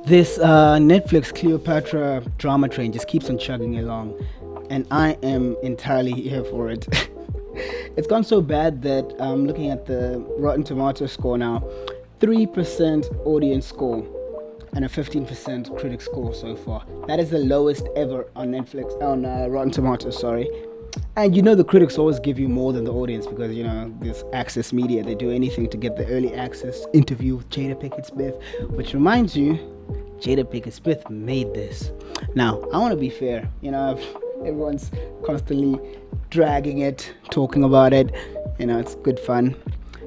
This Netflix Cleopatra drama train just keeps on chugging along, and I am entirely here for it. It's gone so bad that I'm looking at the Rotten Tomato score now, 3% audience score and a 15% critic score so far. That is the lowest ever on Netflix, on Rotten Tomatoes, sorry. And you know the critics always give you more than the audience because you know this access media, they do anything to get the early access interview with Jada Pickett Smith, which reminds you, Jada Pickett Smith made this. Now I want to be fair, everyone's constantly dragging it, talking about it, it's good fun.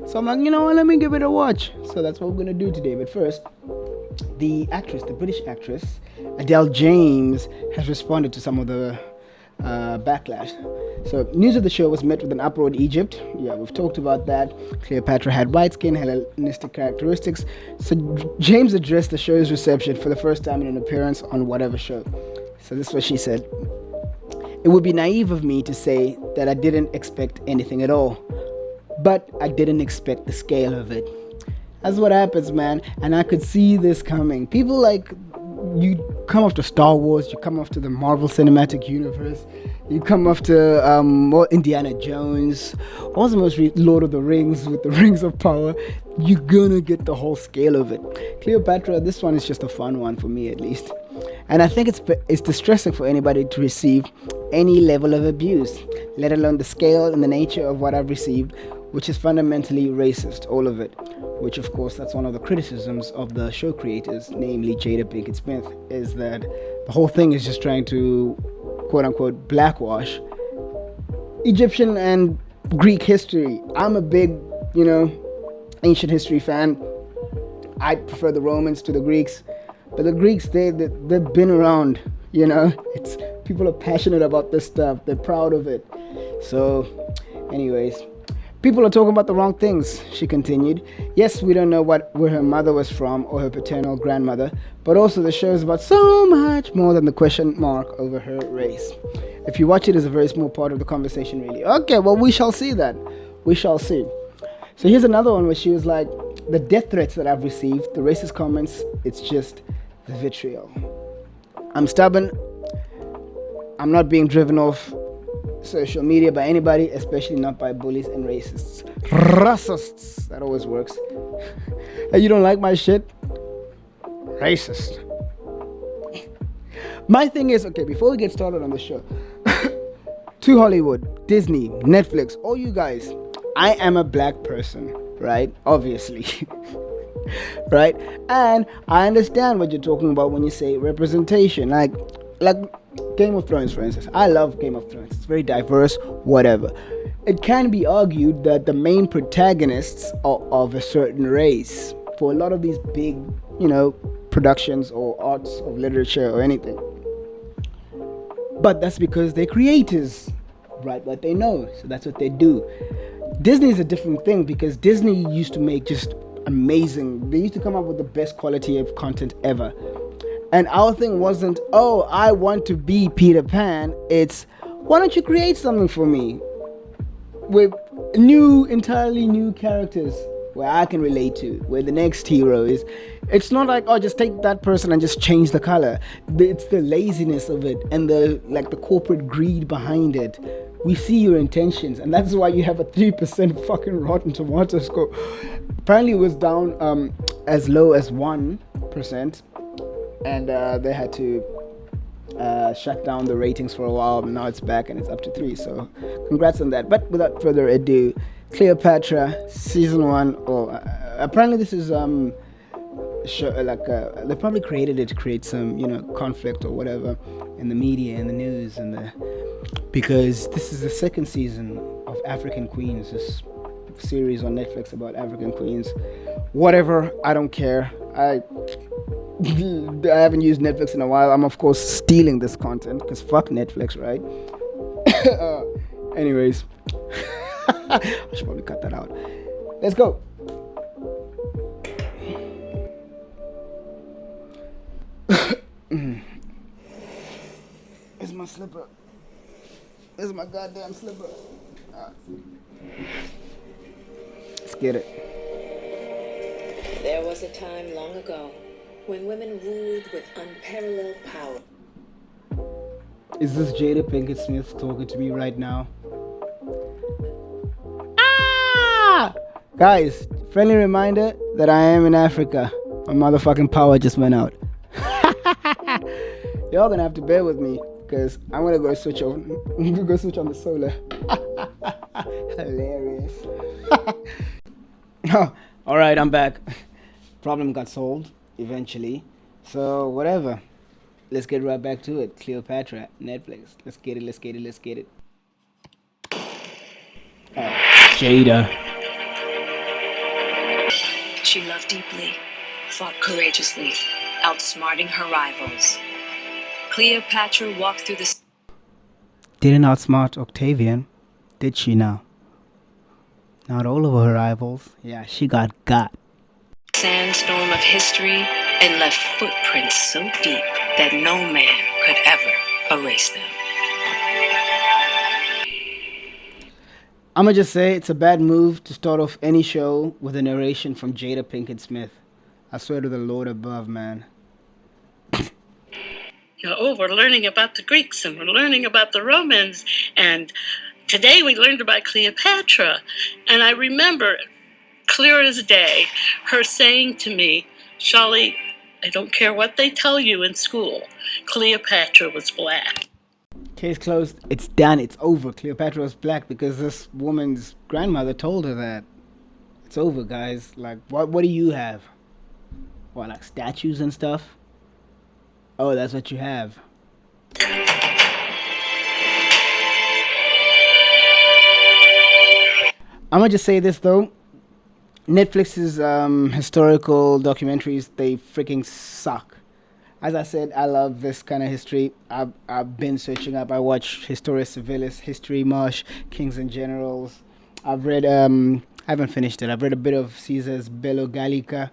So I'm like, you know what, let me give it a watch. So that's what we're gonna do today. But first, the British actress Adele James has responded to some of the backlash. So, news of the show was met with an uproar in Egypt. Yeah, we've talked about that. Cleopatra had white skin, Hellenistic characteristics. So, James addressed the show's reception for the first time in an appearance on whatever show. So, this is what she said. It would be naive of me to say that I didn't expect anything at all, but I didn't expect the scale of it. That's what happens, man. And I could see this coming. People like, you come after Star Wars, you come after the Marvel Cinematic Universe, you come after Indiana Jones, also most Lord of the Rings with the Rings of Power. You're gonna get the whole scale of it. Cleopatra, this one is just a fun one for me at least. And I think it's distressing for anybody to receive any level of abuse, let alone the scale and the nature of what I've received, which is fundamentally racist, all of it. Which, of course, that's one of the criticisms of the show creators, namely Jada Pinkett Smith, is that the whole thing is just trying to, quote-unquote, blackwash Egyptian and Greek history. I'm a big, ancient history fan. I prefer the Romans to the Greeks. But the Greeks, they've been around, It's people are passionate about this stuff. They're proud of it. So, anyways, people are talking about the wrong things, she continued. Yes, we don't know where her mother was from or her paternal grandmother, but also the show is about so much more than the question mark over her race. If you watch it, it's a very small part of the conversation, really. Okay, well, we shall see that. We shall see. So here's another one where she was like, the death threats that I've received, the racist comments, it's just the vitriol. I'm stubborn. I'm not being driven off social media by anybody, especially not by bullies and racists. Racists, that always works. Hey, you don't like my shit? Racist. My thing is, okay, before we get started on the show, to Hollywood, Disney, Netflix, all you guys, I am a black person, right? Obviously. Right? And I understand what you're talking about when you say representation. Like Game of Thrones, for instance. I love Game of Thrones. It's very diverse, whatever. It can be argued that the main protagonists are of a certain race for a lot of these big, productions or arts of literature or anything. But that's because they're creators, write what they know. So that's what they do. Disney is a different thing because Disney used to make just amazing. They used to come up with the best quality of content ever. And our thing wasn't, oh, I want to be Peter Pan. It's, why don't you create something for me with entirely new characters where I can relate to, where the next hero is. It's not like, oh, just take that person and just change the color. It's the laziness of it and the corporate greed behind it. We see your intentions, and that's why you have a 3% fucking Rotten Tomato score. Apparently it was down as low as 1%, and they had to shut down the ratings for a while. Now it's back and it's up to 3, so congrats on that. But without further ado, Cleopatra season 1. Apparently this is show, they probably created it to create some conflict or whatever in the media and the news because this is the second season of African Queens, this series on Netflix about African queens. Whatever, I don't care. I haven't used Netflix in a while. I'm of course stealing this content because fuck Netflix, right? Anyways, I should probably cut that out. Let's go. Where's my slipper? Where's my goddamn slipper? Let's get it. There was a time long ago when women ruled with unparalleled power. Is this Jada Pinkett Smith talking to me right now? Ah! Guys, friendly reminder that I am in Africa. My motherfucking power just went out. Y'all gonna have to bear with me because I'm gonna go switch on. I'm gonna go switch on the solar. Hilarious. All right, I'm back. Problem got solved eventually. So whatever. Let's get right back to it. Cleopatra, Netflix. Let's get it. Let's get it. Let's get it. Jada. She loved deeply, fought courageously, outsmarting her rivals. Cleopatra walked through the Didn't outsmart Octavian, did she now? Not all of her rivals. Yeah, she got. sandstorm of history and left footprints so deep that no man could ever erase them. I'ma just say it's a bad move to start off any show with a narration from Jada Pinkett Smith. I swear to the Lord above, man. We're learning about the Greeks and we're learning about the Romans, and today we learned about Cleopatra. And I remember, clear as day, her saying to me, Shali, I don't care what they tell you in school, Cleopatra was black. Case closed. It's done. It's over. Cleopatra was black because this woman's grandmother told her that. It's over, guys. Like, what do you have? What, like statues and stuff? Oh, that's what you have. I'm gonna just say this though. Netflix's historical documentaries, they freaking suck. As I said, I love this kind of history. I've been searching up. I watch Historia Civilis, History Marsh, Kings and Generals. I've read I haven't finished it. I've read a bit of Caesar's Bello Gallica.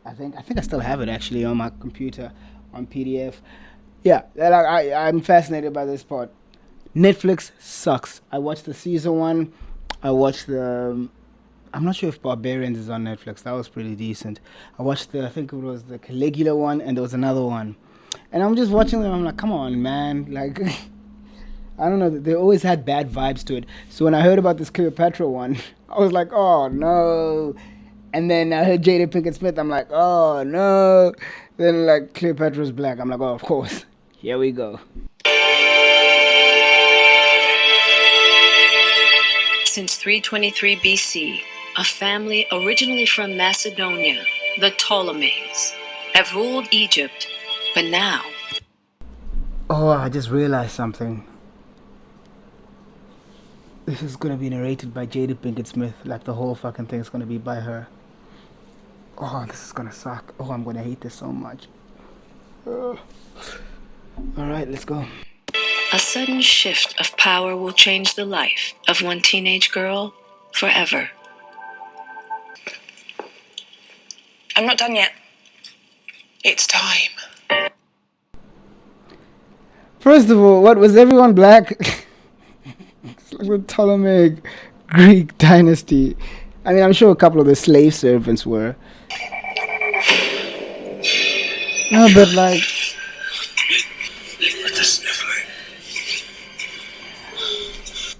I think I still have it actually on my computer on PDF. Yeah, I'm fascinated by this part. Netflix sucks. I watched the Caesar one. I watched the I'm not sure if Barbarians is on Netflix. That was pretty decent. I watched I think it was the Caligula one, and there was another one. And I'm just watching them. I'm like, come on, man. Like, I don't know. They always had bad vibes to it. So when I heard about this Cleopatra one, I was like, oh no. And then I heard Jada Pinkett Smith. I'm like, oh no. Then like Cleopatra's black. I'm like, oh, of course. Here we go. Since 323 BC, a family originally from Macedonia, the Ptolemies, have ruled Egypt, but now... Oh, I just realized something. This is gonna be narrated by Jada Pinkett Smith. Like the whole fucking thing is gonna be by her. Oh, this is gonna suck. Oh, I'm gonna hate this so much. Alright, let's go. A sudden shift of power will change the life of one teenage girl forever. I'm not done yet. It's time. First of all, what was everyone black? It's like the Ptolemaic Greek dynasty. I mean, I'm sure a couple of the slave servants were. No, but like...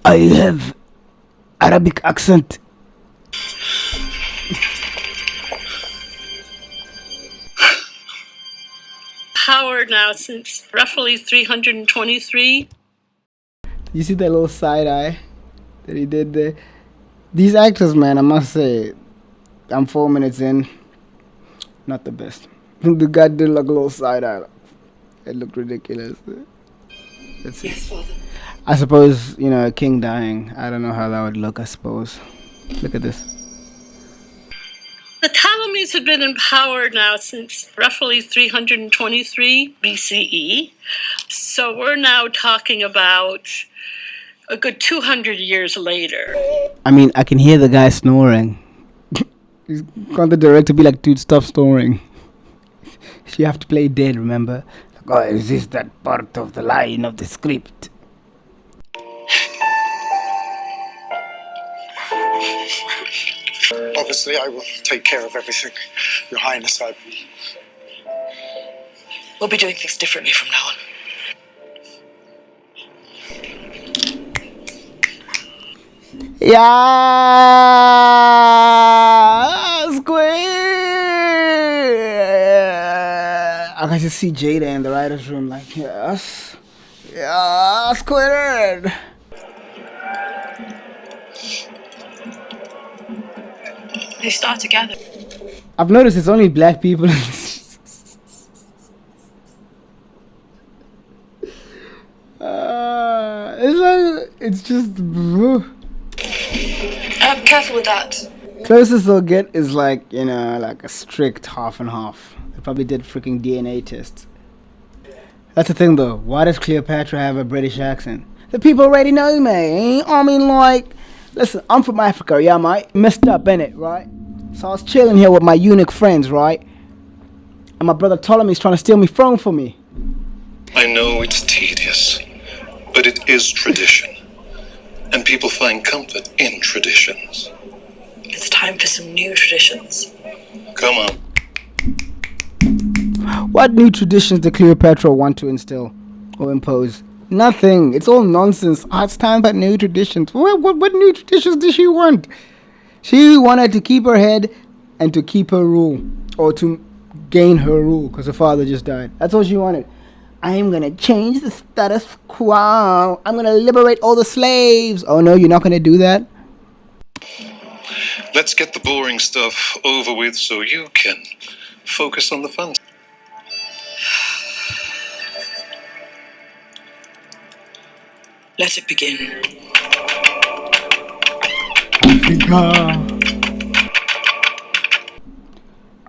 I have Arabic accent. Power now since roughly 323. You see that little side eye that he did there? These actors, man, I must say, I'm 4 minutes in. Not the best. The guy did like a little side eye. It looked ridiculous. Let's see. Yes, Father. I suppose, you know, a king dying. I don't know how that would look, I suppose. Look at this. The Ptolemies have been in power now since roughly 323 BCE. So we're now talking about a good 200 years later. I mean, I can hear the guy snoring. He's got the director be like, dude, stop snoring. You have to play dead, remember? Like, oh, is this that part of the line of the script? Obviously, I will take care of everything. Your Highness, I We'll be doing things differently from now on. Yeah, Squid. I can just see Jada in the writer's room, like, yes, yeah, Squid. They start together. I've noticed it's only black people. It's like, it's just. Careful with that. Closest they'll get is like, you know, like a strict half and half. They probably did freaking DNA tests. That's the thing though. Why does Cleopatra have a British accent? The people already know me. I mean, like, listen, I'm from Africa, yeah, mate. Messed up, innit, right? So I was chilling here with my eunuch friends, right? And my brother Ptolemy's trying to steal me throne for me. I know it's tedious, but it is tradition. And people find comfort in traditions. It's time for some new traditions. Come on. What new traditions did Cleopatra want to instill or impose? Nothing. It's all nonsense. Oh, it's time for new traditions. What new traditions did she want? She wanted to keep her head and to keep her rule, or to gain her rule, because her father just died. That's all she wanted. I am going to change the status quo. I'm going to liberate all the slaves. Oh no, you're not going to do that? Let's get the boring stuff over with so you can focus on the fun. Let it begin.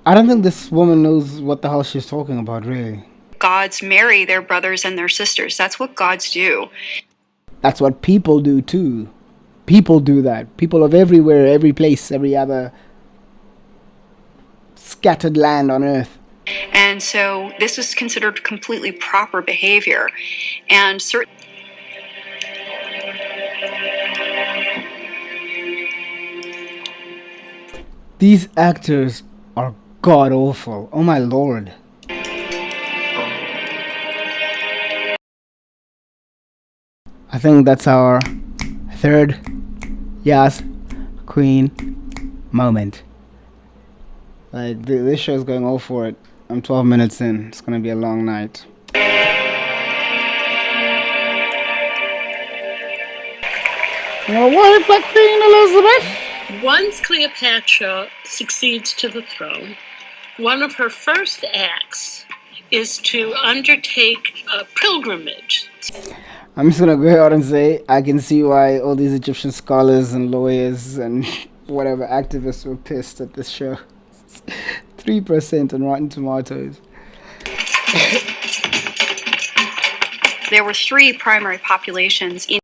I don't think this woman knows what the hell she's talking about, really. Gods marry their brothers and their sisters. That's what gods do. That's what people do too. People do that. People of everywhere, every place, every other scattered land on earth. And so this was considered completely proper behavior. And These actors are god awful. Oh my lord. I think that's our third Yas Queen moment. Like, this show's going all for it. I'm 12 minutes in. It's gonna be a long night. Your wife, like Queen Elizabeth. Once Cleopatra succeeds to the throne, one of her first acts is to undertake a pilgrimage. I'm just gonna go ahead and say I can see why all these Egyptian scholars and lawyers and whatever activists were pissed at this show. 3% on Rotten Tomatoes. there were three primary populations in